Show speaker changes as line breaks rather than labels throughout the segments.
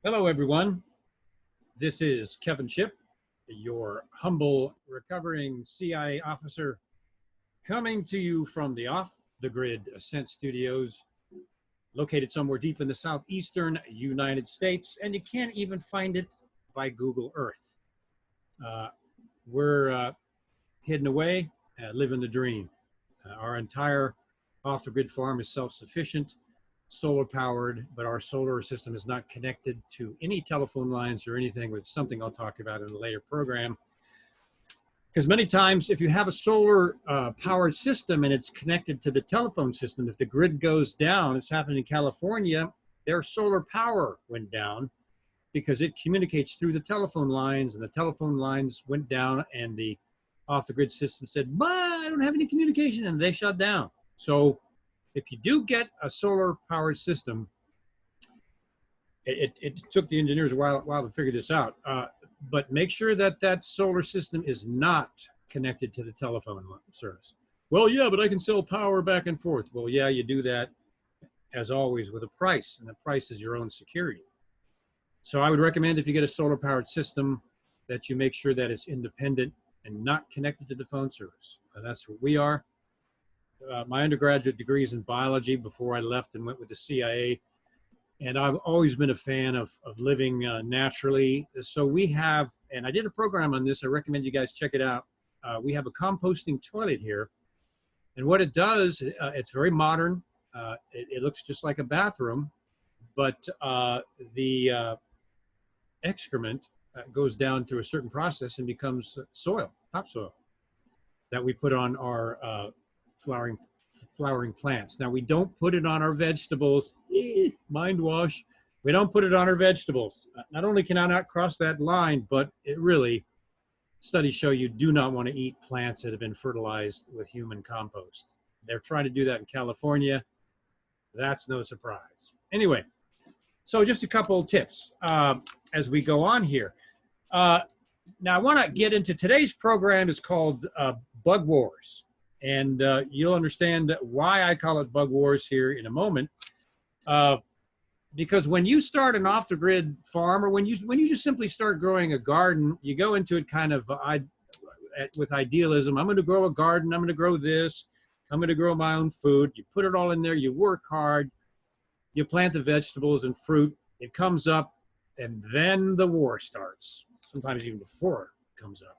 Hello, everyone. This is Kevin Shipp, your humble recovering CIA officer, coming to you from the Off the Grid Ascent Studios, located somewhere deep in the southeastern United States, and you can't even find it by Google Earth. Uh, we're hidden away, living the dream. Our entire off the grid farm is self sufficient, solar powered, but our solar system is not connected to any telephone lines or anything, which is something I'll talk about in a later program. Because many times, if you have a solar powered system and it's connected to the telephone system, if the grid goes down, it's happened in California, their solar power went down because it communicates through the telephone lines, and the telephone lines went down, and the off the grid system said, "Bye, I don't have any communication," and they shut down. So if you do get a solar powered system, it took the engineers a while to figure this out, but make sure that that solar system is not connected to the telephone service. Well, yeah, but I can sell power back and forth. Well, yeah, you do that, as always, with a price, and the price is your own security. So I would recommend, if you get a solar powered system, that you make sure that it's independent and not connected to the phone service. And that's what we are. My undergraduate degree is in biology before I left and went with the CIA. And I've always been a fan of living naturally. So we have, and I did a program on this, I recommend you guys check it out. We have a composting toilet here. And what it does, it's very modern. It looks just like a bathroom, but the excrement goes down through a certain process and becomes soil, topsoil, that we put on our flowering plants. Now, we don't put it on our vegetables. Mind wash. We don't put it on our vegetables. Not only can I not cross that line, but it really, studies show you do not want to eat plants that have been fertilized with human compost. They're trying to do that in California. That's no surprise. Anyway, so just a couple of tips as we go on here. Now, I want to get into today's program. Is called Bug Wars. And you'll understand why I call it Bug Wars here in a moment. Because when you start an off-the-grid farm, or when you just simply start growing a garden, you go into it kind of with idealism. I'm going to grow a garden. I'm going to grow this. I'm going to grow my own food. You put it all in there. You work hard. You plant the vegetables and fruit. It comes up, and then the war starts. Sometimes even before it comes up.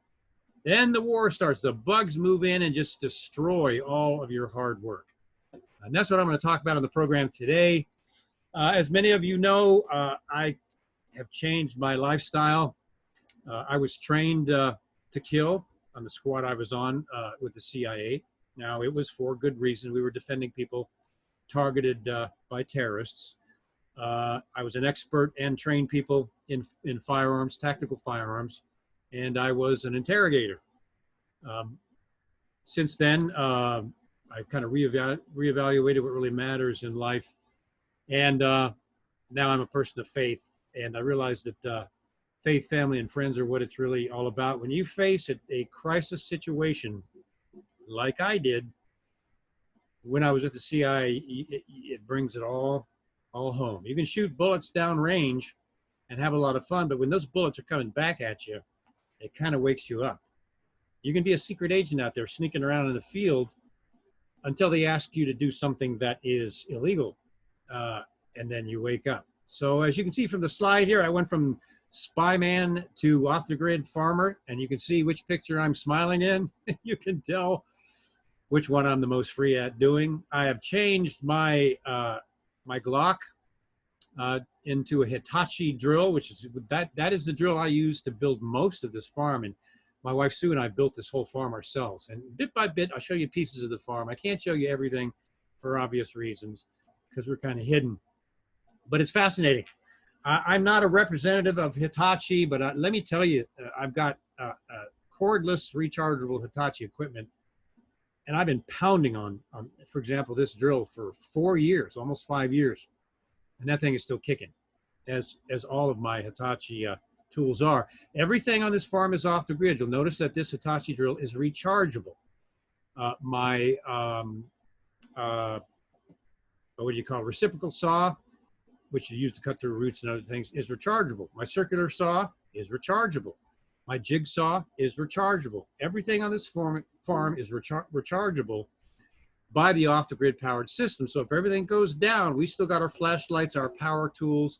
Then the war starts. The bugs move in and just destroy all of your hard work. And that's what I'm going to talk about on the program today. As many of you know, I have changed my lifestyle. I was trained to kill on the squad I was on with the CIA. Now, it was for good reason. We were defending people targeted by terrorists. I was an expert and trained people in firearms, tactical firearms. And I was an interrogator. Since then, I've kind of reevaluated what really matters in life. And now I'm a person of faith. And I realize that faith, family, and friends are what it's really all about. When you face a crisis situation like I did when I was at the CIA, it brings it all home. You can shoot bullets downrange and have a lot of fun, but when those bullets are coming back at you, it kind of wakes you up. You can be a secret agent out there sneaking around in the field until they ask you to do something that is illegal, and then you wake up. So as you can see from the slide here, I went from spy man to off-the-grid farmer, and you can see which picture I'm smiling in. You can tell which one I'm the most free at doing. I have changed my my Glock into a Hitachi drill, which is that is the drill I use to build most of this farm. And my wife Sue and I built this whole farm ourselves. And bit by bit, I'll show you pieces of the farm. I can't show you everything for obvious reasons because we're kind of hidden, but it's fascinating. I'm not a representative of Hitachi, but let me tell you, I've got cordless rechargeable Hitachi equipment, and I've been pounding on, for example, this drill for 4 years, almost 5 years. And that thing is still kicking, as all of my Hitachi tools are. Everything on this farm is off the grid. You'll notice that this Hitachi drill is rechargeable. My, what do you call it, reciprocal saw which is used to cut through roots and other things, is rechargeable. My circular saw is rechargeable. My jigsaw is rechargeable. Everything on this farm is rechargeable by the off-the-grid powered system. So if everything goes down, we still got our flashlights, our power tools,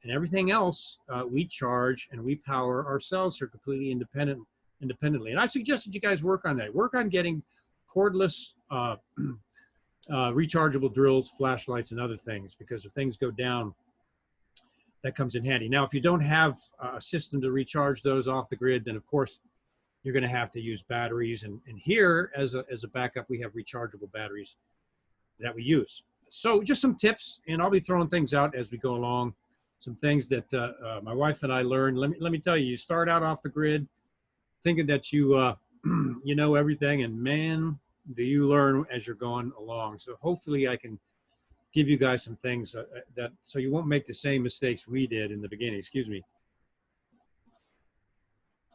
and everything else we charge and we power ourselves here completely independently. And I suggested you guys work on that. Work on getting cordless rechargeable drills, flashlights, and other things, because if things go down, that comes in handy. Now, if you don't have a system to recharge those off the grid, then of course you're going to have to use batteries. And here, as a backup, we have rechargeable batteries that we use. So just some tips, and I'll be throwing things out as we go along. Some things that my wife and I learned. Let me tell you, you start out off the grid thinking that you you know everything, and man, do you learn as you're going along. So hopefully I can give you guys some things that so you won't make the same mistakes we did in the beginning. Excuse me.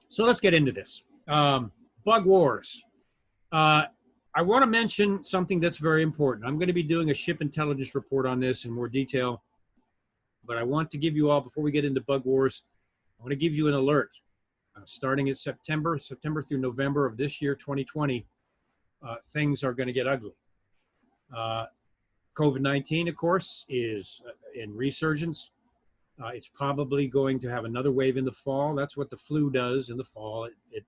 So let's get into this. Bug wars. I want to mention something that's very important. I'm going to be doing a Shipp intelligence report on this in more detail, but I want to give you all, before we get into bug wars, I want to give you an alert. Starting in September through November of this year, 2020, things are going to get ugly. COVID-19, of course, is in resurgence. It's probably going to have another wave in the fall. That's what the flu does in the fall. It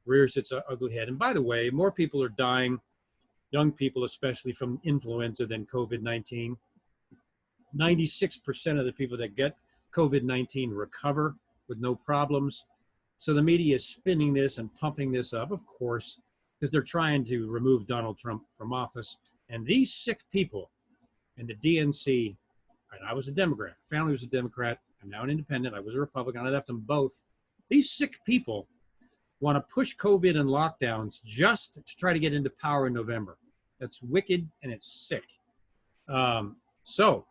rears its ugly head. And by the way, more people are dying, young people especially, from influenza than COVID-19. 96% of the people that get COVID-19 recover with no problems. So the media is spinning this and pumping this up, of course, because they're trying to remove Donald Trump from office. And these sick people in the DNC, and I was a Democrat, family was a Democrat, I'm now an independent, I was a Republican, I left them both. These sick people want to push COVID and lockdowns just to try to get into power in November. That's wicked and it's sick. So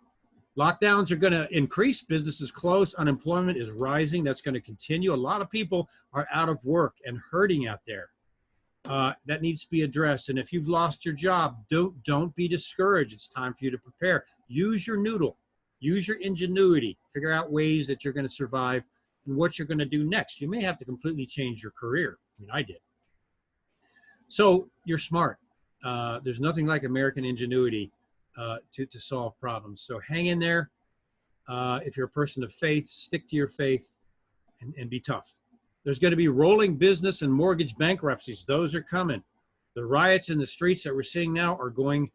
lockdowns are going to increase, businesses closed, unemployment is rising, that's going to continue. A lot of people are out of work and hurting out there. That needs to be addressed. And if you've lost your job, don't be discouraged. It's time for you to prepare. Use your noodle, use your ingenuity, figure out ways that you're going to survive and what you're going to do next. You may have to completely change your career. I mean, I did. So you're smart. There's nothing like American ingenuity to solve problems. So hang in there. If you're a person of faith, stick to your faith and be tough. There's going to be rolling business and mortgage bankruptcies. Those are coming. The riots in the streets that we're seeing now are going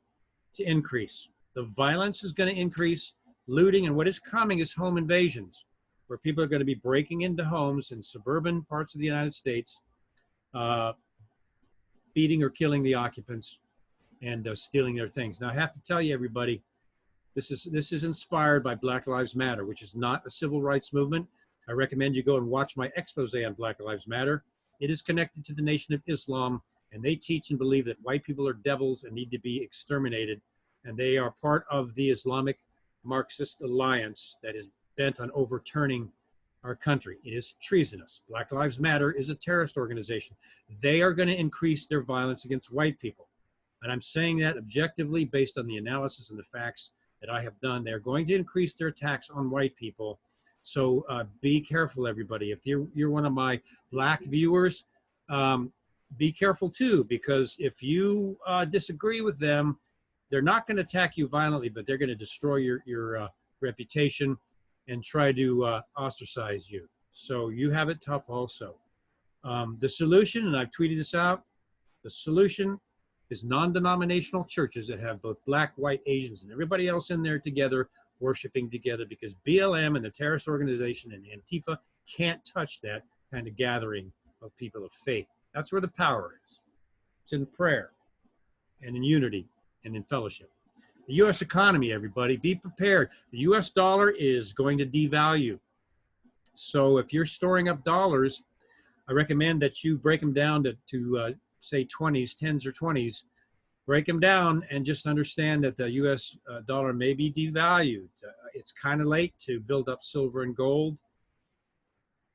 to increase. The violence is going to increase, looting, and what is coming is home invasions, where people are going to be breaking into homes in suburban parts of the United States, beating or killing the occupants and stealing their things. Now, I have to tell you, everybody, this is inspired by Black Lives Matter, which is not a civil rights movement. I recommend you go and watch my expose on Black Lives Matter. It is connected to the Nation of Islam, and they teach and believe that white people are devils and need to be exterminated. And they are part of the Islamic Marxist alliance that is bent on overturning our country. It is treasonous. Black Lives Matter is a terrorist organization. They are going to increase their violence against white people. And I'm saying that objectively based on the analysis and the facts that I have done. They're going to increase their attacks on white people. So be careful, everybody. If you're one of my black viewers, be careful too, because if you disagree with them, they're not going to attack you violently, but they're going to destroy your reputation and try to ostracize you. So you have it tough also. The solution, and I've tweeted this out, the solution is non-denominational churches that have both black, white, Asians, and everybody else in there together, worshiping together, because BLM and the terrorist organization and Antifa can't touch that kind of gathering of people of faith. That's where the power is. It's in prayer and in unity and in fellowship. The U.S. economy, everybody, be prepared. The U.S. dollar is going to devalue. So if you're storing up dollars, I recommend that you break them down to say 20s, 10s or 20s. Break them down and just understand that the U.S. Dollar may be devalued. It's kind of late to build up silver and gold.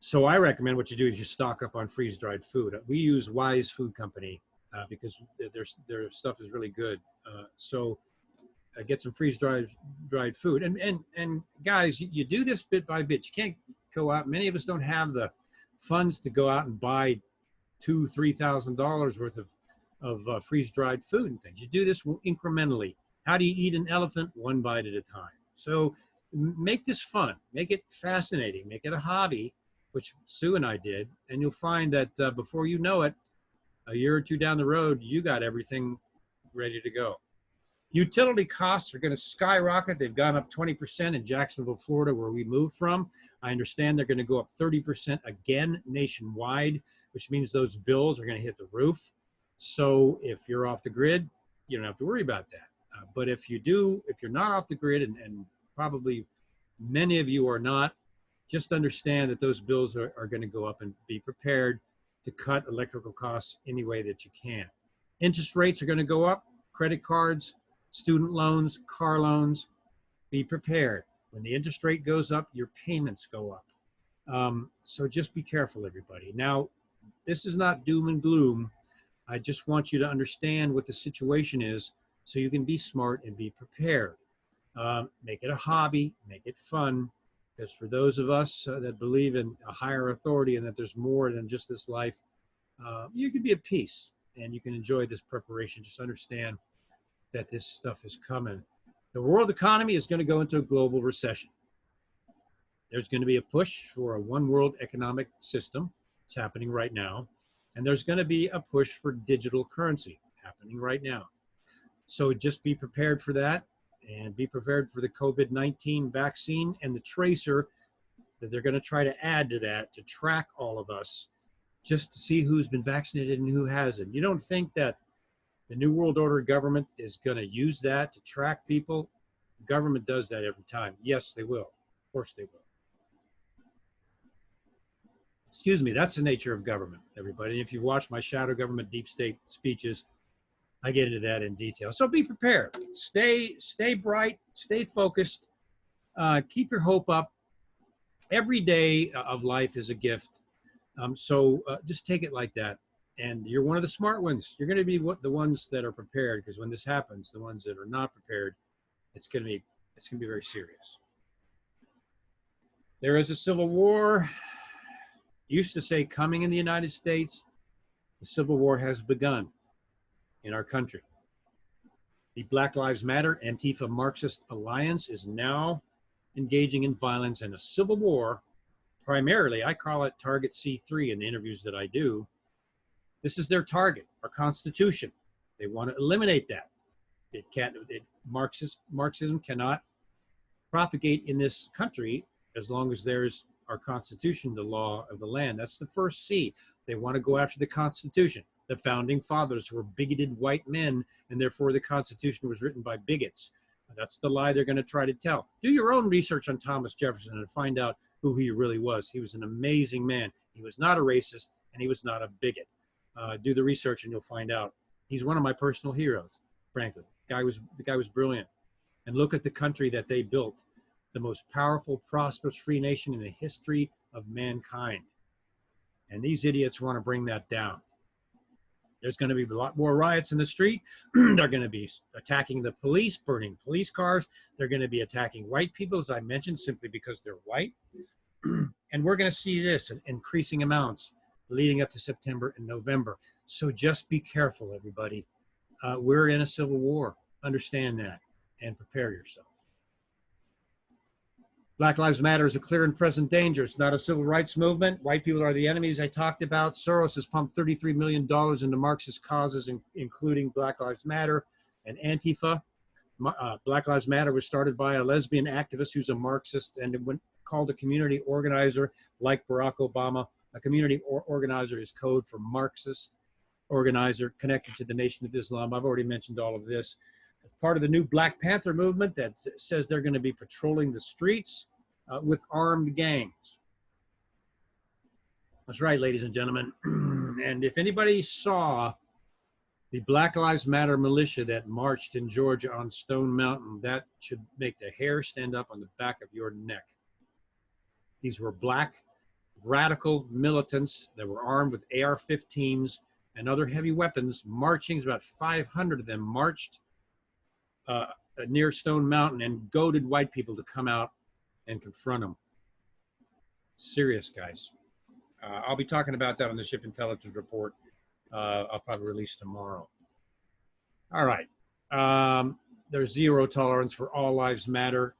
So I recommend what you do is you stock up on freeze-dried food. We use Wise Food Company because their stuff is really good. So get some freeze-dried food. And guys, you do this bit by bit. You can't go out. Many of us don't have the funds to go out and buy $2,000-3,000 worth of freeze-dried food and things. You do this incrementally. How do you eat an elephant? One bite at a time. So make this fun. Make it fascinating. Make it a hobby, which Sue and I did. And you'll find that before you know it, a year or two down the road, you got everything ready to go. Utility costs are going to skyrocket. They've gone up 20% in Jacksonville, Florida, where we moved from. I understand they're going to go up 30% again nationwide, which means those bills are going to hit the roof. So if you're off the grid, you don't have to worry about that. But if you do, if you're not off the grid, and probably many of you are not, just understand that those bills are going to go up, and be prepared to cut electrical costs any way that you can. Interest rates are going to go up. Credit cards, student loans, car loans, be prepared. When the interest rate goes up, your payments go up. So just be careful, everybody. Now, this is not doom and gloom. I just want you to understand what the situation is so you can be smart and be prepared. Make it a hobby, make it fun, because for those of us that believe in a higher authority and that there's more than just this life, you can be at peace and you can enjoy this preparation. Just understand that this stuff is coming. The world economy is going to go into a global recession. There's going to be a push for a one world economic system. It's happening right now. And there's going to be a push for digital currency happening right now. So just be prepared for that, and be prepared for the COVID-19 vaccine and the tracer that they're going to try to add to that to track all of us, just to see who's been vaccinated and who hasn't. You don't think that the New World Order government is going to use that to track people? The government does that every time. Yes, they will. Of course they will. Excuse me, that's the nature of government, everybody. If you've watched my shadow government deep state speeches, I get into that in detail. So be prepared. Stay bright, stay focused, keep your hope up. Every day of life is a gift. So just take it like that. And you're one of the smart ones. You're going to be the ones that are prepared, because when this happens, the ones that are not prepared, it's going to be very serious. There is a civil war. Used to say coming in the United States. The civil war has begun in our country. The Black Lives Matter Antifa Marxist Alliance is now engaging in violence and a civil war. Primarily, I call it Target C3 in the interviews that I do. This is their target, our Constitution. They want to eliminate that. Marxism cannot propagate in this country as long as there's our Constitution, the law of the land. That's the first C. They want to go after the Constitution. The founding fathers were bigoted white men, and therefore the Constitution was written by bigots. That's the lie they're going to try to tell. Do your own research on Thomas Jefferson and find out who he really was. He was an amazing man. He was not a racist, and he was not a bigot. Do the research and you'll find out. He's one of my personal heroes, frankly. The guy was brilliant. And look at the country that they built, the most powerful, prosperous, free nation in the history of mankind. And these idiots want to bring that down. There's going to be a lot more riots in the street. They're going to be attacking the police, burning police cars. They're going to be attacking white people, as I mentioned, simply because they're white. And we're going to see this in increasing amounts leading up to September and November. So just be careful, everybody. We're in a civil war. Understand that and prepare yourself. Black Lives Matter is a clear and present danger. It's not a civil rights movement. White people are the enemies I talked about. Soros has pumped $33 million into Marxist causes, including Black Lives Matter and Antifa. Black Lives Matter was started by a lesbian activist who's a Marxist and called a community organizer like Barack Obama. A community organizer is code for Marxist organizer connected to the Nation of Islam. I've already mentioned all of this. Part of the new Black Panther movement that says they're going to be patrolling the streets with armed gangs. That's right, ladies and gentlemen. And if anybody saw the Black Lives Matter militia that marched in Georgia on Stone Mountain, that should make the hair stand up on the back of your neck. These were black radical militants that were armed with AR-15s and other heavy weapons, marching. About 500 of them marched near Stone Mountain and goaded white people to come out and confront them. Serious, guys. I'll be talking about that on the Shipp Intelligence Report. I'll probably release tomorrow. All right. There's zero tolerance for all lives matter,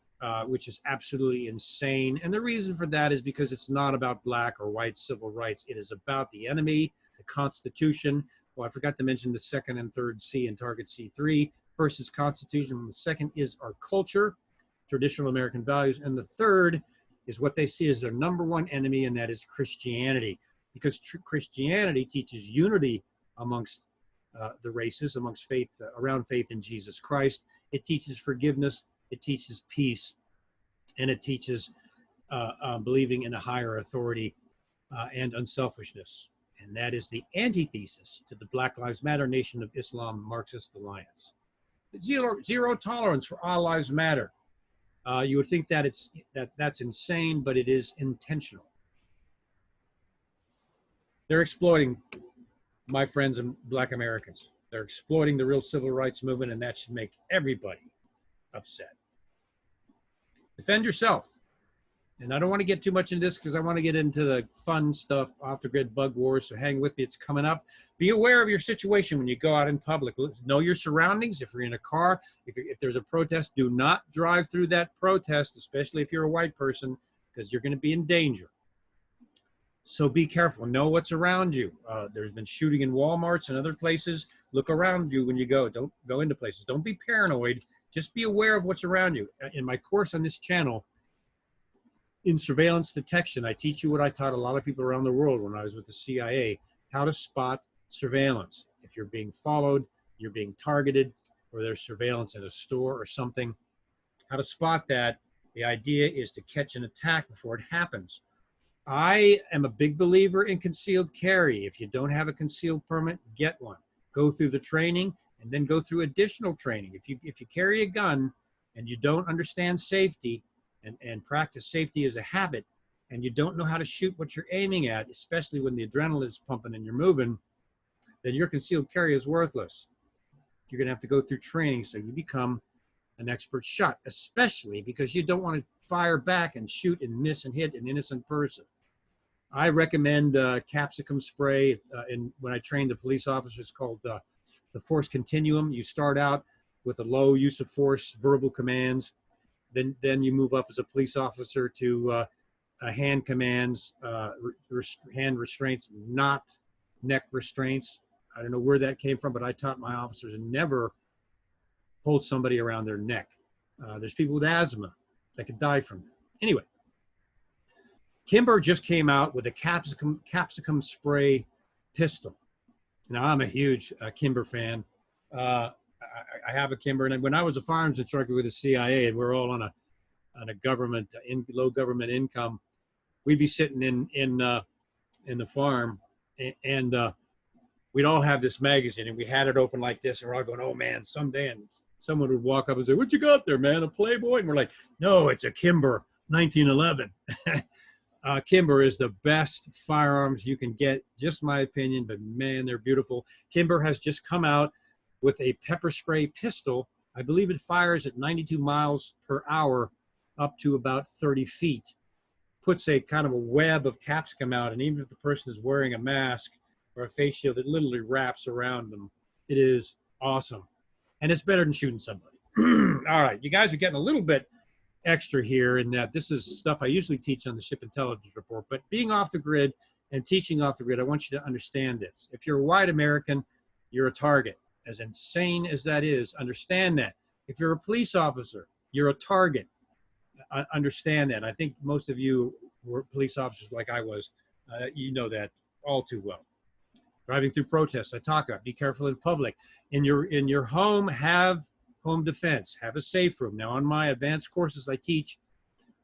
which is absolutely insane. And the reason for that is because it's not about black or white civil rights. It is about the enemy, the Constitution. Well, I forgot to mention the second and third C in Target C3. First is Constitution. The second is our culture, traditional American values. And the third is what they see as their number one enemy, and that is Christianity. Because Christianity teaches unity amongst the races, amongst faith, around faith in Jesus Christ. It teaches forgiveness, it teaches peace, and it teaches believing in a higher authority and unselfishness. And that is the antithesis to the Black Lives Matter, Nation of Islam, Marxist alliance. Zero tolerance for all lives matter. You would think that that's insane, but it is intentional. They're exploiting my friends and black Americans. They're exploiting the real civil rights movement, and that should make everybody upset. Defend yourself. And I don't want to get too much into this because I want to get into the fun stuff, off the grid bug wars, so hang with me, it's coming up. Be aware of your situation when you go out in public. Know your surroundings. If you're in a car, if there's a protest, do not drive through that protest, especially if you're a white person, because you're going to be in danger. So be careful. Know what's around you. There's been shooting in Walmarts and other places. Look around you when you go. Don't go into places. Don't be paranoid. Just be aware of what's around you. In my course on this channel, in surveillance detection, I teach you what I taught a lot of people around the world when I was with the CIA, how to spot surveillance. If you're being followed, you're being targeted, or there's surveillance in a store or something, how to spot that. The idea is to catch an attack before it happens. I am a big believer in concealed carry. If you don't have a concealed permit, get one. Go through the training and then go through additional training. If you carry a gun and you don't understand safety and practice safety as a habit, and you don't know how to shoot what you're aiming at, especially when the adrenaline is pumping and you're moving, then your concealed carry is worthless. You're gonna have to go through training so you become an expert shot, especially because you don't want to fire back and shoot and miss and hit an innocent person. I recommend capsicum spray. When I train the police officers, it's called the force continuum. You start out with a low use of force, verbal commands. Then you move up as a police officer to hand commands, hand restraints, not neck restraints. I don't know where that came from, but I taught my officers to never hold somebody around their neck. There's people with asthma that could die from that. Anyway, Kimber just came out with a capsicum spray pistol. Now, I'm a huge Kimber fan. I have a Kimber, and when I was a firearms instructor with the CIA, and we're all on a government low government income, we'd be sitting in the farm, and we'd all have this magazine, and we had it open like this, and we're all going, "Oh man, someday," and someone would walk up and say, "What you got there, man? A Playboy?" And we're like, "No, it's a Kimber 1911." Kimber is the best firearms you can get, just my opinion, but man, they're beautiful. Kimber has just come out with a pepper spray pistol. I believe it fires at 92 miles per hour up to about 30 feet. Puts a kind of a web of capsicum out, and even if the person is wearing a mask or a face shield, it literally wraps around them. It is awesome. And it's better than shooting somebody. All right, you guys are getting a little bit extra here in that this is stuff I usually teach on the Shipp Intelligence Report, but being off the grid and teaching off the grid, I want you to understand this. If you're a white American, you're a target. As insane as that is, understand that. If you're a police officer, you're a target. Understand that. I think most of you were police officers like I was. You know that all too well. Driving through protests, I talk about, be careful in public. In your home, have home defense, have a safe room. Now on my advanced courses, I teach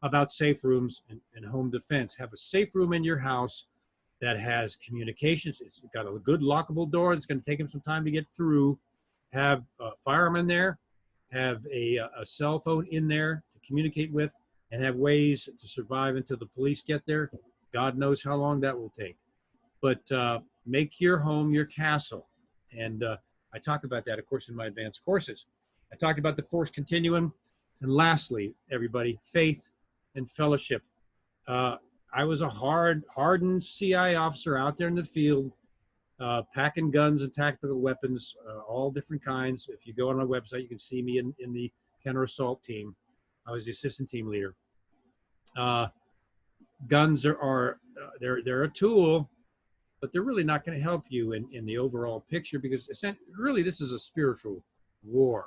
about safe rooms and home defense. Have a safe room in your house that has communications. It's got a good lockable door. It's going to take them some time to get through. Have a firearm in there. Have a cell phone in there to communicate with, and have ways to survive until the police get there. God knows how long that will take. But make your home your castle. And I talk about that, of course, in my advanced courses. I talked about the force continuum. And lastly, everybody, faith and fellowship. I was a hardened CI officer out there in the field, packing guns and tactical weapons, all different kinds. If you go on my website, you can see me in the counter assault team. I was the assistant team leader. Guns are they're a tool, but they're really not going to help you in the overall picture, because really this is a spiritual war.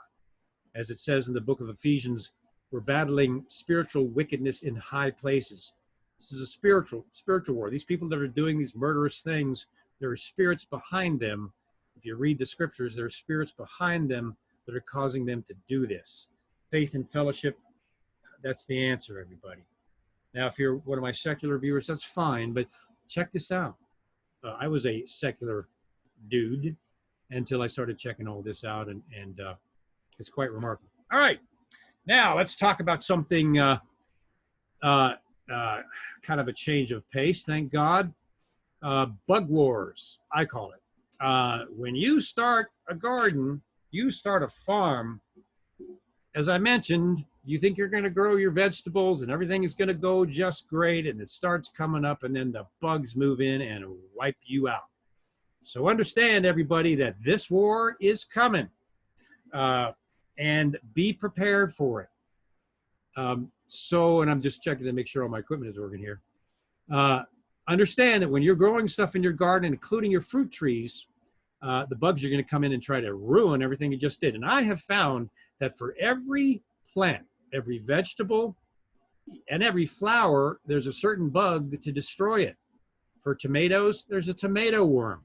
As it says in the book of Ephesians, we're battling spiritual wickedness in high places. This is a spiritual war. These people that are doing these murderous things, there are spirits behind them. If you read the scriptures, there are spirits behind them that are causing them to do this. Faith and fellowship, that's the answer, everybody. Now, if you're one of my secular viewers, that's fine, but check this out. I was a secular dude until I started checking all this out, and it's quite remarkable. All right, now let's talk about something kind of a change of pace, thank God. Bug wars, I call it. When you start a garden, you start a farm, as I mentioned, you think you're going to grow your vegetables and everything is going to go just great, and it starts coming up, and then the bugs move in and wipe you out. So understand, everybody, that this war is coming, and be prepared for it. And I'm just checking to make sure all my equipment is working here. Understand that when you're growing stuff in your garden, including your fruit trees, the bugs are going to come in and try to ruin everything you just did. And I have found that for every plant, every vegetable, and every flower, there's a certain bug to destroy it. For tomatoes, there's a tomato worm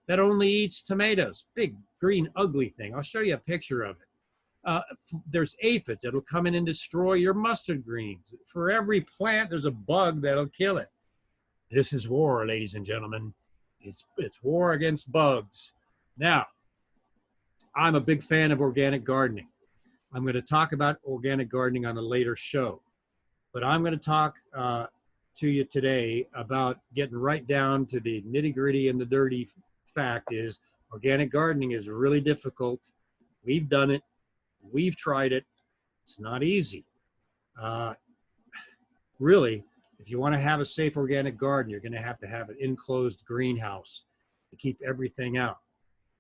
that only eats tomatoes. Big, green, ugly thing. I'll show you a picture of it. There's aphids that'll come in and destroy your mustard greens. For every plant, there's a bug that'll kill it. This is war, ladies and gentlemen. It's war against bugs. Now, I'm a big fan of organic gardening. I'm going to talk about organic gardening on a later show, but I'm going to talk to you today about getting right down to the nitty-gritty and the dirty fact is organic gardening is really difficult. We've done it. We've tried it. It's not easy. Really, if you want to have a safe organic garden, you're going to have an enclosed greenhouse to keep everything out.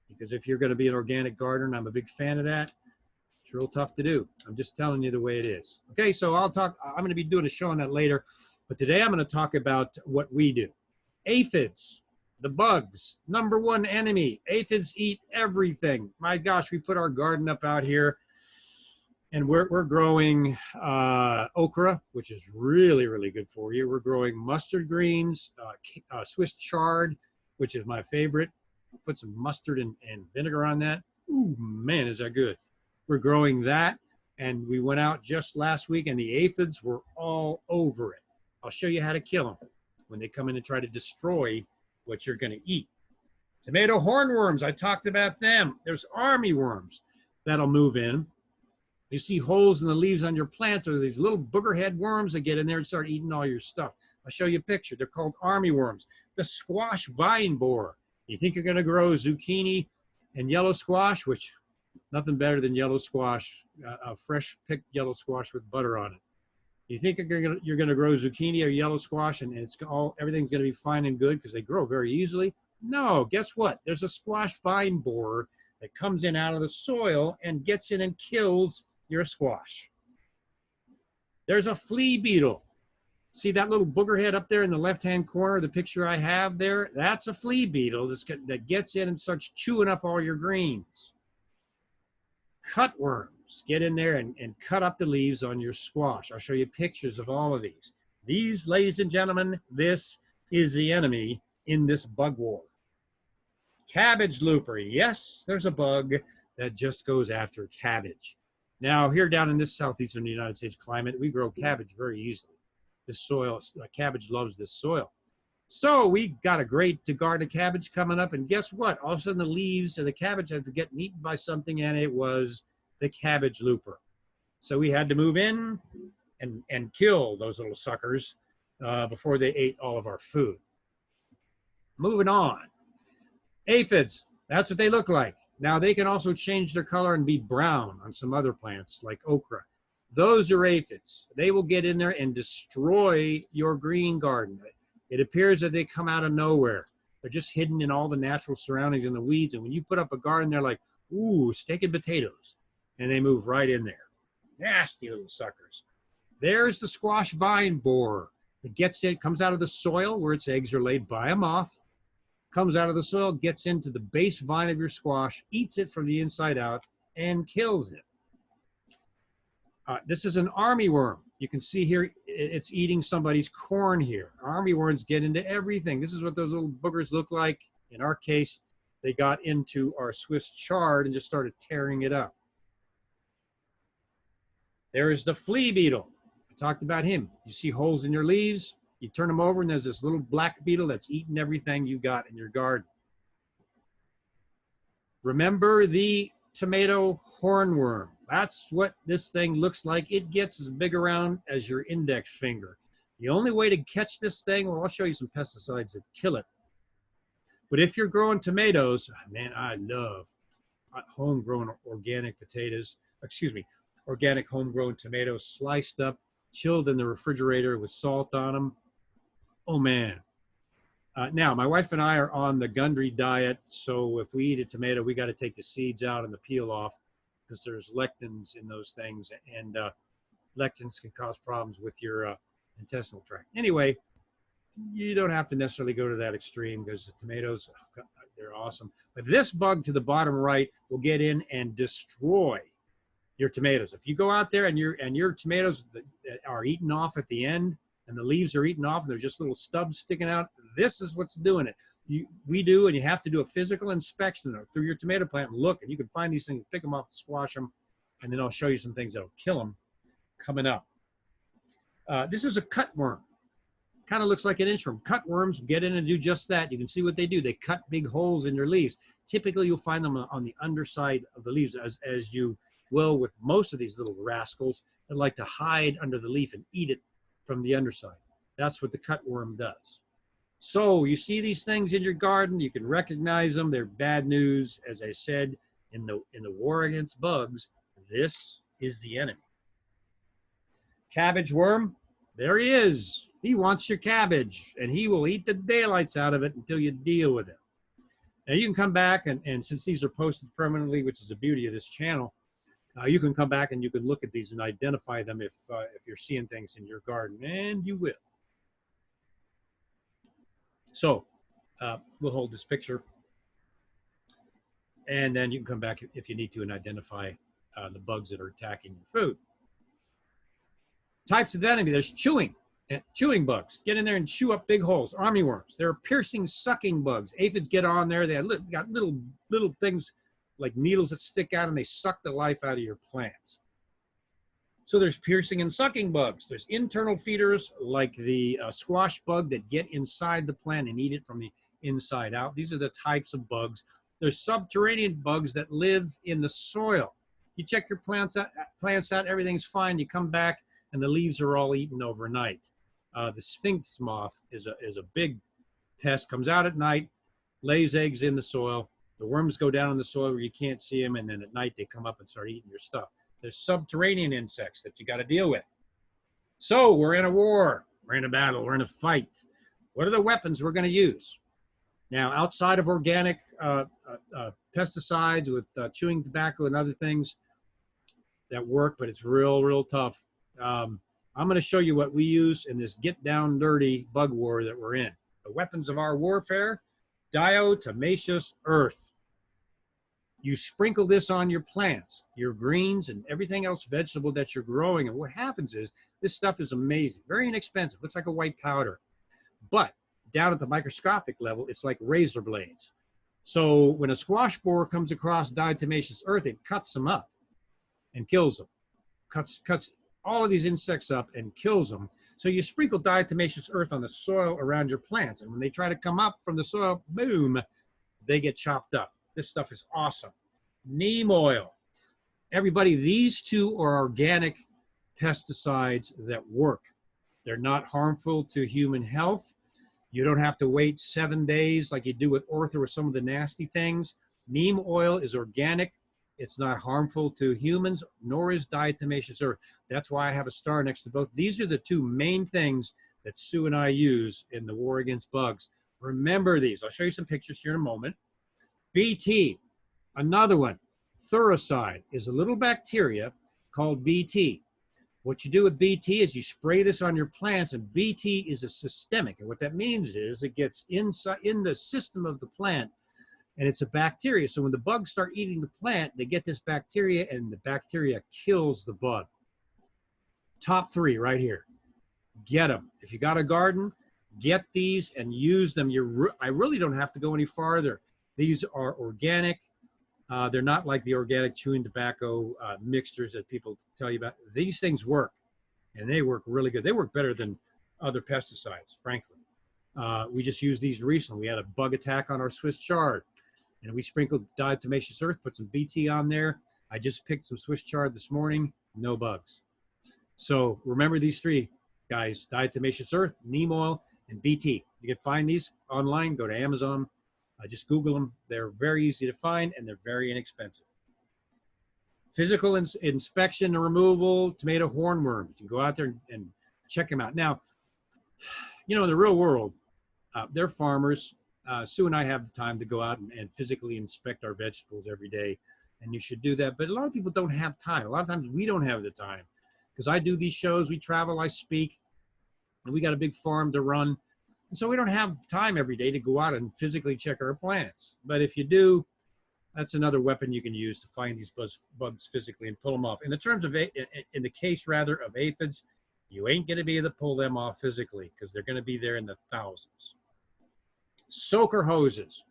Because if you're going to be an organic gardener, and I'm a big fan of that, it's real tough to do. I'm just telling you the way it is. Okay, so I'm going to be doing a show on that later, but today I'm going to talk about what we do. Aphids, the bugs, number one enemy. Aphids eat everything. My gosh, we put our garden up out here, and we're growing okra, which is really, really good for you. We're growing mustard greens, Swiss chard, which is my favorite. Put some mustard and vinegar on that. Ooh, man, is that good. We're growing that, and we went out just last week, and the aphids were all over it. I'll show you how to kill them when they come in and try to destroy what you're going to eat. Tomato hornworms, I talked about them. There's army worms that'll move in. You see holes in the leaves on your plants, or these little boogerhead worms that get in there and start eating all your stuff. I'll show you a picture. They're called army worms. The squash vine borer. You think you're going to grow zucchini and yellow squash, which nothing better than yellow squash, a fresh picked yellow squash with butter on it. You think you're going to grow zucchini or yellow squash and everything's going to be fine and good because they grow very easily? No, guess what? There's a squash vine borer that comes in out of the soil and gets in and kills your squash. There's a flea beetle. See that little booger head up there in the left-hand corner of the picture I have there? That's a flea beetle that gets in and starts chewing up all your greens. Cutworms get in there and cut up the leaves on your squash. I'll show you pictures of all of these. These, ladies and gentlemen, this is the enemy in this bug war. Cabbage looper. Yes, there's a bug that just goes after cabbage. Now, here down in this southeastern United States climate, we grow cabbage very easily. This soil, cabbage loves this soil. So we got a great garden of cabbage coming up, and guess what? All of a sudden the leaves of the cabbage had to get eaten by something, and it was the cabbage looper. So we had to move in and kill those little suckers before they ate all of our food. Moving on. Aphids, that's what they look like. Now they can also change their color and be brown on some other plants like okra. Those are aphids. They will get in there and destroy your green garden. It appears that they come out of nowhere. They're just hidden in all the natural surroundings and the weeds. And when you put up a garden, they're like, ooh, steak and potatoes. And they move right in there. Nasty little suckers. There's the squash vine borer. It gets in, comes out of the soil where its eggs are laid by a moth, comes out of the soil, gets into the base vine of your squash, eats it from the inside out, and kills it. This is an armyworm. You can see here, it's eating somebody's corn here. Armyworms get into everything. This is what those little boogers look like. In our case, they got into our Swiss chard and just started tearing it up. There is the flea beetle. I talked about him. You see holes in your leaves, you turn them over, and there's this little black beetle that's eating everything you got in your garden. Remember the tomato hornworm. That's what this thing looks like. It gets as big around as your index finger. The only way to catch this thing, well, I'll show you some pesticides that kill it. But if you're growing tomatoes, man, I love homegrown organic potatoes, organic homegrown tomatoes, sliced up, chilled in the refrigerator with salt on them. Oh man. Now, my wife and I are on the Gundry diet, so if we eat a tomato, we got to take the seeds out and the peel off because there's lectins in those things, and lectins can cause problems with your intestinal tract. Anyway, you don't have to necessarily go to that extreme because the tomatoes, oh God, they're awesome. But this bug to the bottom right will get in and destroy your tomatoes. If you go out there and your tomatoes are eaten off at the end, and the leaves are eaten off, and they're just little stubs sticking out, this is what's doing it. We do, and you have to do a physical inspection through your tomato plant and look, and you can find these things, pick them up, squash them, and then I'll show you some things that'll kill them coming up. This is a cutworm. Kind of looks like an inchworm. Cutworms get in and do just that. You can see what they do. They cut big holes in your leaves. Typically, you'll find them on the underside of the leaves, as you will with most of these little rascals that like to hide under the leaf and eat it from the underside. That's what the cutworm does. So you see these things in your garden, you can recognize them. They're bad news. As I said, in the war against bugs, this is the enemy. Cabbage worm, there he is. He wants your cabbage, and he will eat the daylights out of it until you deal with it. Now you can come back, and since these are posted permanently, which is the beauty of this channel, you can come back and you can look at these and identify them if you're seeing things in your garden, and you will. So we'll hold this picture, and then you can come back if you need to and identify the bugs that are attacking your food. Types of enemy, there's chewing bugs. Get in there and chew up big holes. Armyworms, there are piercing, sucking bugs. Aphids get on there. They got little things like needles that stick out, and they suck the life out of your plants. So there's piercing and sucking bugs. There's internal feeders like the squash bug that get inside the plant and eat it from the inside out. These are the types of bugs. There's subterranean bugs that live in the soil. You check your plants out, everything's fine. You come back and the leaves are all eaten overnight. The sphinx moth is a big pest, comes out at night, lays eggs in the soil. The worms go down in the soil where you can't see them, and then at night they come up and start eating your stuff. There's subterranean insects that you got to deal with. So we're in a war, we're in a battle, we're in a fight. What are the weapons we're going to use? Now, outside of organic pesticides with chewing tobacco and other things that work, but it's real tough. I'm going to show you what we use in this get down dirty bug war that we're in. The weapons of our warfare: diatomaceous earth. You sprinkle this on your plants, your greens, and everything else vegetable that you're growing. And what happens is this stuff is amazing, very inexpensive. Looks like a white powder. But down at the microscopic level, it's like razor blades. So when a squash borer comes across diatomaceous earth, it cuts them up and kills them. Cuts all of these insects up and kills them. So you sprinkle diatomaceous earth on the soil around your plants. And when they try to come up from the soil, boom, they get chopped up. This stuff is awesome. Neem oil. Everybody, these two are organic pesticides that work. They're not harmful to human health. You don't have to wait 7 days like you do with ortho or some of the nasty things. Neem oil is organic. It's not harmful to humans, nor is diatomaceous earth. That's why I have a star next to both. These are the two main things that Sue and I use in the war against bugs. Remember these. I'll show you some pictures here in a moment. BT, another one. Thuricide is a little bacteria called BT. What you do with BT is you spray this on your plants, and BT is a systemic. And what that means is it gets inside in the system of the plant, and it's a bacteria. So when the bugs start eating the plant, they get this bacteria, and the bacteria kills the bug. Top 3 right here. Get them. If you got a garden, get these and use them. I really don't have to go any farther. These are organic. They're not like the organic chewing tobacco mixtures that people tell you about. These things work, and they work really good. They work better than other pesticides, frankly. We just used these recently. We had a bug attack on our Swiss chard, and we sprinkled diatomaceous earth, put some BT on there. I just picked some Swiss chard this morning, no bugs. So remember these 3, guys: diatomaceous earth, neem oil, and BT. You can find these online. Go to Amazon. Just Google them. They're very easy to find, and they're very inexpensive. Physical inspection and removal, tomato hornworm. You can go out there and check them out. Now, you know, in the real world, they're farmers. Sue and I have the time to go out and physically inspect our vegetables every day, and you should do that. But a lot of people don't have time. A lot of times we don't have the time, because I do these shows, we travel, I speak, and we got a big farm to run. And so we don't have time every day to go out and physically check our plants. But if you do, that's another weapon you can use to find these bugs physically and pull them off. In the terms of, in the case rather of aphids, you ain't going to be able to pull them off physically, because they're going to be there in the thousands. Soaker hoses.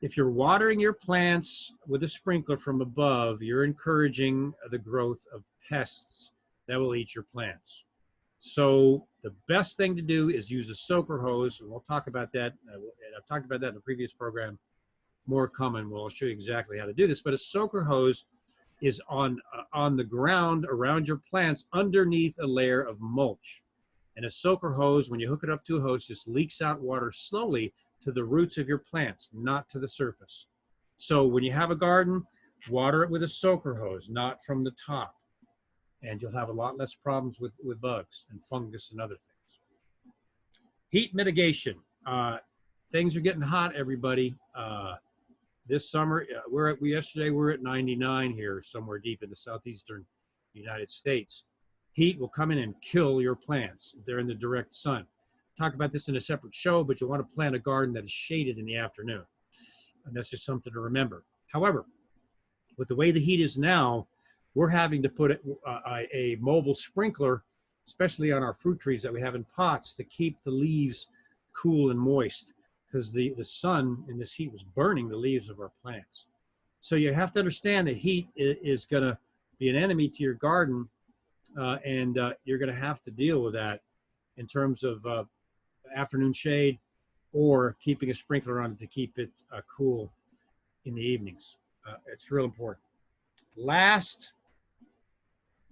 If you're watering your plants with a sprinkler from above, you're encouraging the growth of pests that will eat your plants. So the best thing to do is use a soaker hose, and we'll talk about that. I've talked about that in a previous program. More coming. Well, I'll show you exactly how to do this. But a soaker hose is on the ground around your plants underneath a layer of mulch. And a soaker hose, when you hook it up to a hose, just leaks out water slowly to the roots of your plants, not to the surface. So when you have a garden, water it with a soaker hose, not from the top. And you'll have a lot less problems with bugs and fungus and other things. Heat mitigation. Things are getting hot, everybody. This summer, yesterday we were at 99 here, somewhere deep in the southeastern United States. Heat will come in and kill your plants if they're in the direct sun. Talk about this in a separate show, but you want to plant a garden that is shaded in the afternoon. And that's just something to remember. However, with the way the heat is now, we're having to put a mobile sprinkler, especially on our fruit trees that we have in pots, to keep the leaves cool and moist, because the sun in this heat was burning the leaves of our plants. So you have to understand that heat is going to be an enemy to your garden, and you're going to have to deal with that in terms of afternoon shade or keeping a sprinkler on it to keep it cool in the evenings. It's real important. Last,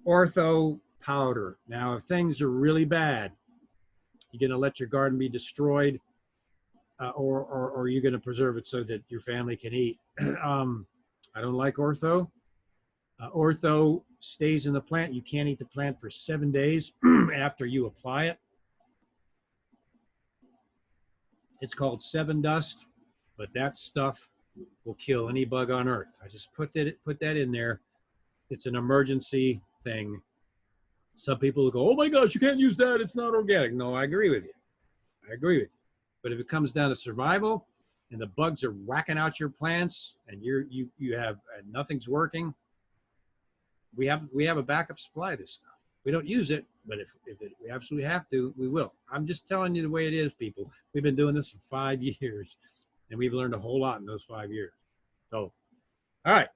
ortho powder. Now, if things are really bad, you're going to let your garden be destroyed, or are you going to preserve it so that your family can eat? I don't like ortho. Ortho stays in the plant. You can't eat the plant for 7 days after you apply it. It's called 7 dust, but that stuff will kill any bug on earth. I just put that in there. It's an emergency thing. Some people will go, oh my gosh, you can't use that, it's not organic. No, I agree with you. I agree with you. But if it comes down to survival and the bugs are whacking out your plants and you have nothing's working, we have a backup supply of this stuff. We don't use it, but if we absolutely have to, we will. I'm just telling you the way it is, people. We've been doing this for 5 years, and we've learned a whole lot in those 5 years. So, all right.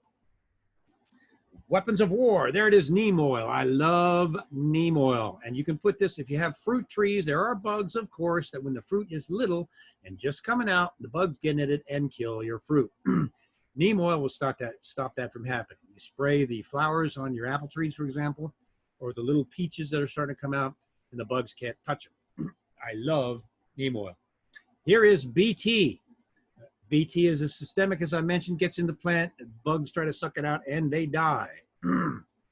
Weapons of war. There it is, neem oil. I love neem oil. And you can put this, if you have fruit trees, there are bugs, of course, that when the fruit is little and just coming out, the bugs get in it and kill your fruit. Neem oil will stop that from happening. You spray the flowers on your apple trees, for example, or the little peaches that are starting to come out, and the bugs can't touch them. I love neem oil. Here is BT. BT is as systemic, as I mentioned, gets in the plant, and bugs try to suck it out, and they die,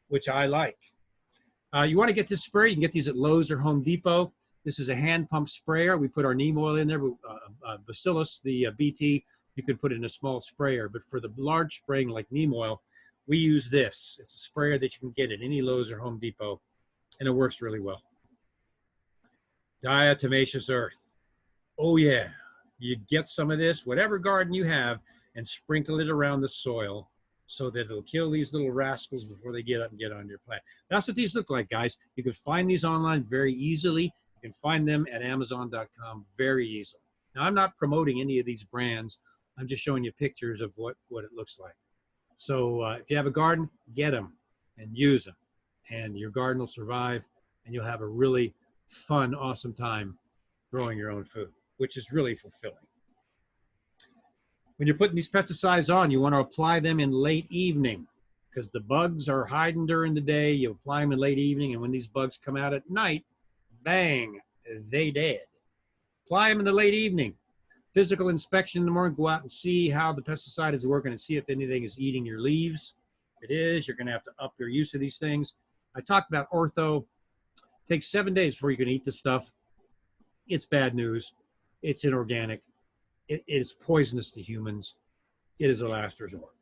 which I like. You want to get this spray, you can get these at Lowe's or Home Depot. This is a hand pump sprayer. We put our neem oil in there. Bacillus, the BT, you can put it in a small sprayer. But for the large spraying like neem oil, we use this. It's a sprayer that you can get at any Lowe's or Home Depot, and it works really well. Diatomaceous earth. Oh yeah, you get some of this, whatever garden you have, and sprinkle it around the soil so that it'll kill these little rascals before they get up and get on your plant. That's what these look like, guys. You can find these online very easily. You can find them at Amazon.com very easily. Now, I'm not promoting any of these brands. I'm just showing you pictures of what it looks like. So if you have a garden, get them and use them, and your garden will survive, and you'll have a really fun, awesome time growing your own food, which is really fulfilling. When you're putting these pesticides on, you want to apply them in late evening because the bugs are hiding during the day. You apply them in late evening, and when these bugs come out at night, bang, they dead. Apply them in the late evening. Physical inspection in the morning, go out and see how the pesticide is working and see if anything is eating your leaves. If it is, you're going to have to up your use of these things. I talked about ortho. It takes 7 days before you can eat this stuff. It's bad news. It's inorganic. It is poisonous to humans. It is a last resort.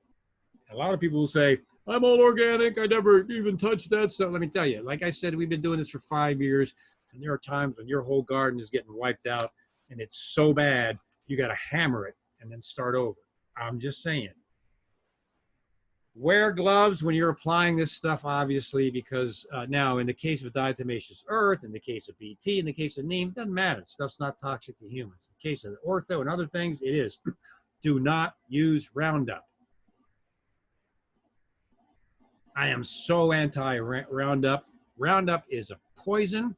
A lot of people will say, I'm all organic. I never even touched that stuff. Let me tell you, like I said, we've been doing this for 5 years, and there are times when your whole garden is getting wiped out, and it's so bad, you got to hammer it and then start over. I'm just saying. Wear gloves when you're applying this stuff, obviously, because now in the case of diatomaceous earth, in the case of BT, in the case of neem, it doesn't matter. Stuff's not toxic to humans. In the case of ortho and other things, it is. Do not use Roundup. I am so anti-Roundup. Roundup is a poison.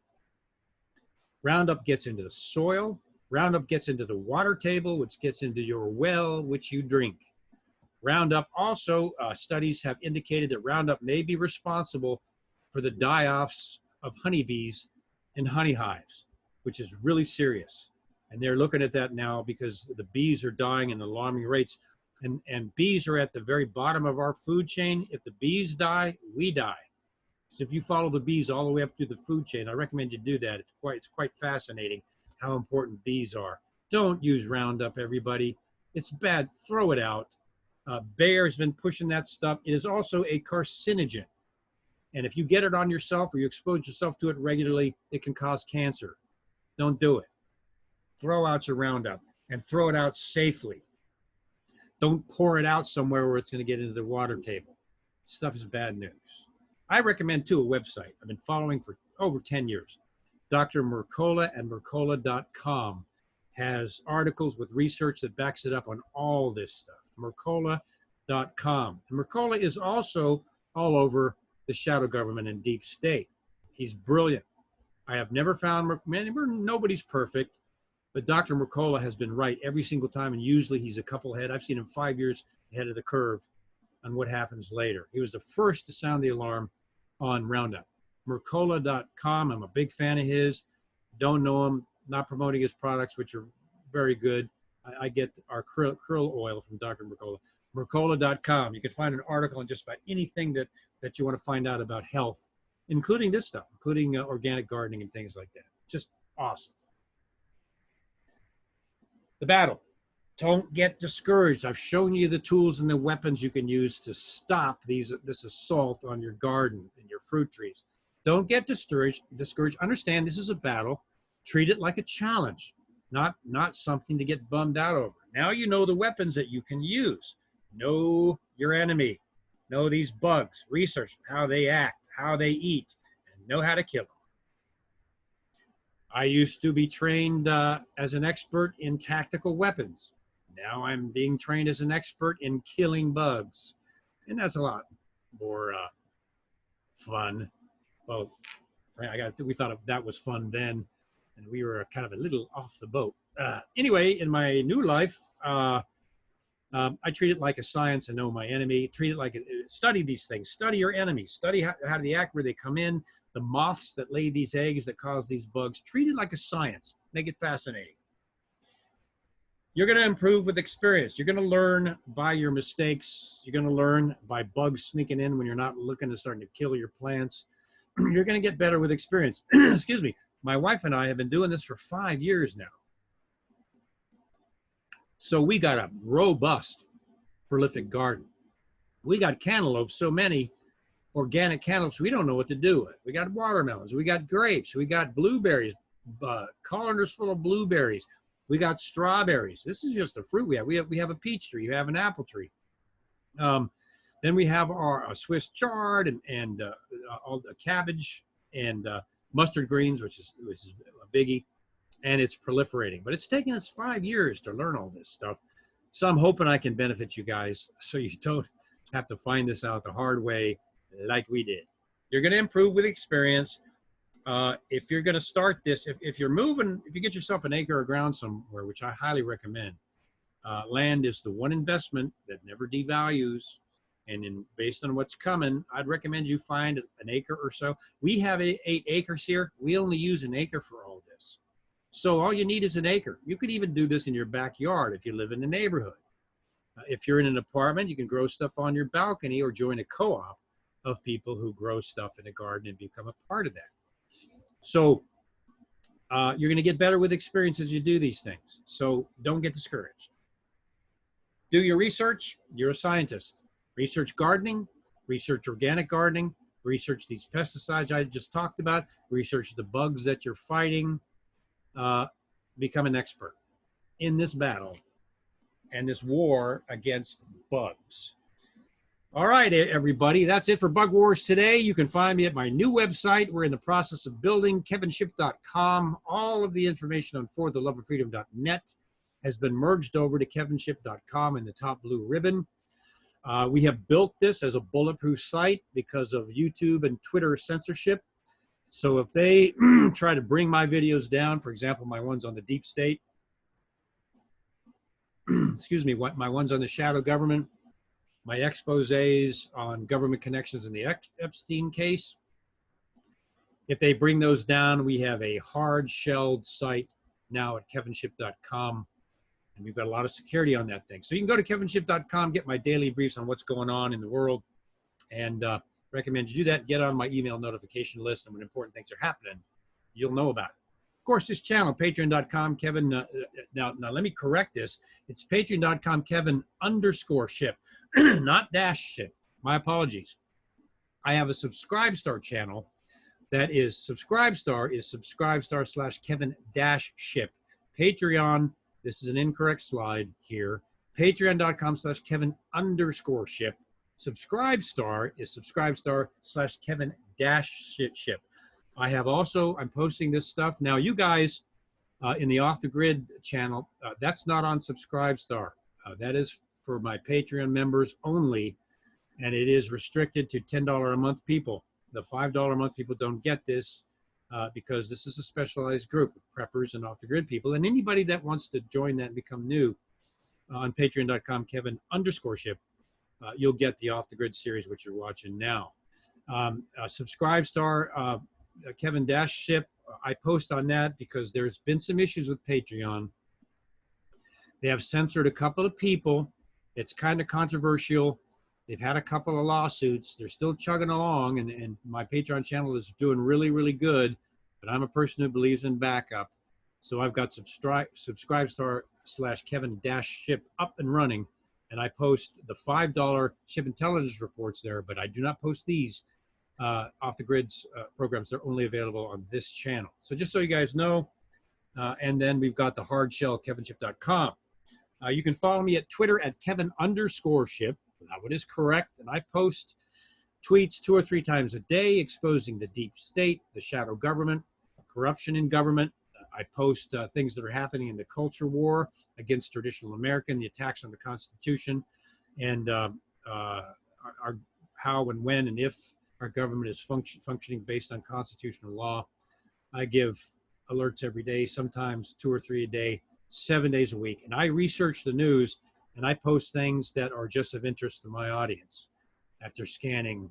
Roundup gets into the soil. Roundup gets into the water table, which gets into your well, which you drink. Roundup also, studies have indicated that Roundup may be responsible for the die-offs of honeybees in honey hives, which is really serious. And they're looking at that now because the bees are dying at alarming rates. And bees are at the very bottom of our food chain. If the bees die, we die. So if you follow the bees all the way up through the food chain, I recommend you do that. It's quite fascinating how important bees are. Don't use Roundup, everybody. It's bad. Throw it out. Bayer's been pushing that stuff. It is also a carcinogen. And if you get it on yourself or you expose yourself to it regularly, it can cause cancer. Don't do it. Throw out your Roundup and throw it out safely. Don't pour it out somewhere where it's going to get into the water table. Stuff is bad news. I recommend, too, a website I've been following for over 10 years. Dr. Mercola and Mercola.com has articles with research that backs it up on all this stuff. Mercola.com. And Mercola is also all over the shadow government and deep state. He's brilliant. I have never found, nobody's perfect, but Dr. Mercola has been right every single time, and usually he's a couple ahead. I've seen him 5 years ahead of the curve on what happens later. He was the first to sound the alarm on Roundup. Mercola.com, I'm a big fan of his. Don't know him, not promoting his products, which are very good. I get our krill oil from Dr. Mercola. Mercola.com. You can find an article on just about anything that you want to find out about health, including this stuff, including organic gardening and things like that. Just awesome. The battle. Don't get discouraged. I've shown you the tools and the weapons you can use to stop this assault on your garden and your fruit trees. Don't get discouraged. Understand this is a battle. Treat it like a challenge, not something to get bummed out over. Now you know the weapons that you can use. Know your enemy. Know these bugs. Research how they act, how they eat, and know how to kill them. I used to be trained as an expert in tactical weapons. Now I'm being trained as an expert in killing bugs. And that's a lot more fun. Well, we thought that was fun then, and we were kind of a little off the boat. Anyway, in my new life, I treat it like a science and know my enemy. Treat it like study these things. Study your enemies. Study how they act, where they come in, the moths that lay these eggs that cause these bugs. Treat it like a science. Make it fascinating. You're going to improve with experience. You're going to learn by your mistakes. You're going to learn by bugs sneaking in when you're not looking and starting to kill your plants. You're going to get better with experience. Excuse me. My wife and I have been doing this for 5 years now. So we got a robust, prolific garden. We got cantaloupes, so many organic cantaloupes, we don't know what to do with. We got watermelons, we got grapes, we got blueberries, colanders full of blueberries. We got strawberries. This is just a fruit we have. We have a peach tree. We have an apple tree. Then we have our Swiss chard and all the cabbage and mustard greens, which is a biggie, and it's proliferating. But it's taken us 5 years to learn all this stuff. So I'm hoping I can benefit you guys so you don't have to find this out the hard way like we did. You're going to improve with experience. If you're going to start this, if you're moving, if you get yourself an acre of ground somewhere, which I highly recommend, land is the one investment that never devalues. And based on what's coming, I'd recommend you find an acre or so. We have 8 acres here. We only use an acre for all this. So all you need is an acre. You could even do this in your backyard if you live in the neighborhood. If you're in an apartment, you can grow stuff on your balcony or join a co-op of people who grow stuff in a garden and become a part of that. So you're going to get better with experience as you do these things. So don't get discouraged. Do your research. You're a scientist. Research gardening, research organic gardening, research these pesticides I just talked about, research the bugs that you're fighting. Become an expert in this battle and this war against bugs. All right, everybody, that's it for Bug Wars today. You can find me at my new website. We're in the process of building, kevinshipp.com. All of the information on fortheloveoffreedom.net has been merged over to kevinshipp.com in the top blue ribbon. We have built this as a bulletproof site because of YouTube and Twitter censorship. So if they try to bring my videos down, for example, my ones on the deep state, excuse me, my ones on the shadow government, my exposés on government connections in the Epstein case, if they bring those down, we have a hard-shelled site now at kevinshipp.com. And we've got a lot of security on that thing. So you can go to kevinshipp.com, get my daily briefs on what's going on in the world, and recommend you do that. Get on my email notification list, and when important things are happening, you'll know about it. Of course, this channel, patreon.com, Kevin, now let me correct this. It's patreon.com, Kevin_Shipp, not -Shipp. My apologies. I have a Subscribestar channel that is Subscribestar/Kevin-Shipp. Patreon, this is an incorrect slide here. Patreon.com/Kevin_Shipp. Subscribestar is Subscribestar/Kevin-Shipp. I have also, I'm posting this stuff. Now, you guys in the Off the Grid channel, that's not on Subscribestar. That is for my Patreon members only, and it is restricted to $10 a month people. The $5 a month people don't get this because this is a specialized group of preppers and Off the Grid people. And anybody that wants to join that and become new on patreon.com, Kevin_Shipp, you'll get the Off the Grid series, which you're watching now. Subscribestar, Kevin-Shipp, I post on that because there's been some issues with Patreon. They have censored a couple of people. It's kind of controversial. They've had a couple of lawsuits. They're still chugging along, and my Patreon channel is doing really, really good. But I'm a person who believes in backup. So I've got Subscribestar/Kevin-Shipp up and running. And I post the $5 ship intelligence reports there, but I do not post these Off the Grid's programs. They're only available on this channel. So just so you guys know, and then we've got the hard shell, kevinshipp.com. You can follow me at Twitter at Kevin_Shipp. That one is correct. And I post tweets 2 or 3 times a day exposing the deep state, the shadow government, corruption in government. I post things that are happening in the culture war against traditional American, the attacks on the Constitution, and how and when and if our government is functioning based on constitutional law. I give alerts every day, sometimes 2 or 3 a day, 7 days a week. And I research the news, and I post things that are just of interest to my audience after scanning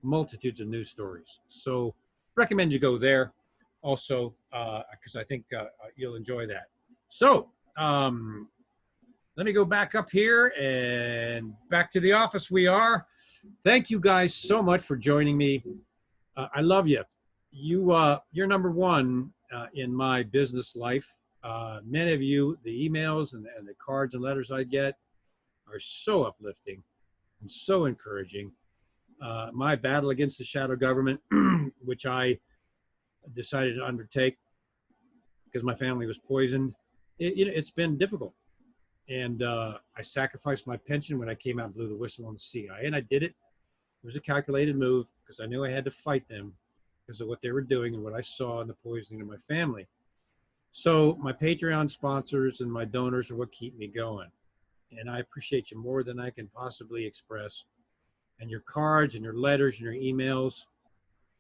multitudes of news stories. So recommend you go there also, because I think you'll enjoy that. So let me go back up here and back to the office we are. Thank you guys so much for joining me. I love you. You're number one in my business life. Many of you, the emails and the cards and letters I get are so uplifting and so encouraging. My battle against the shadow government, which I decided to undertake because my family was poisoned, it's been difficult. And I sacrificed my pension when I came out and blew the whistle on the CIA, and I did it. It was a calculated move because I knew I had to fight them because of what they were doing and what I saw in the poisoning of my family. So my Patreon sponsors and my donors are what keep me going. And I appreciate you more than I can possibly express. And your cards and your letters and your emails,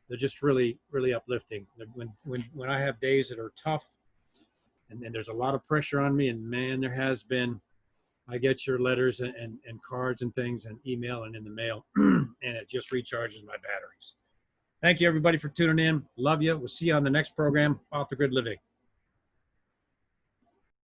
they're just really, really uplifting. When I have days that are tough and there's a lot of pressure on me, and man, there has been, I get your letters and cards and things and email and in the mail, and it just recharges my batteries. Thank you, everybody, for tuning in. Love you. We'll see you on the next program, Off the Grid Living.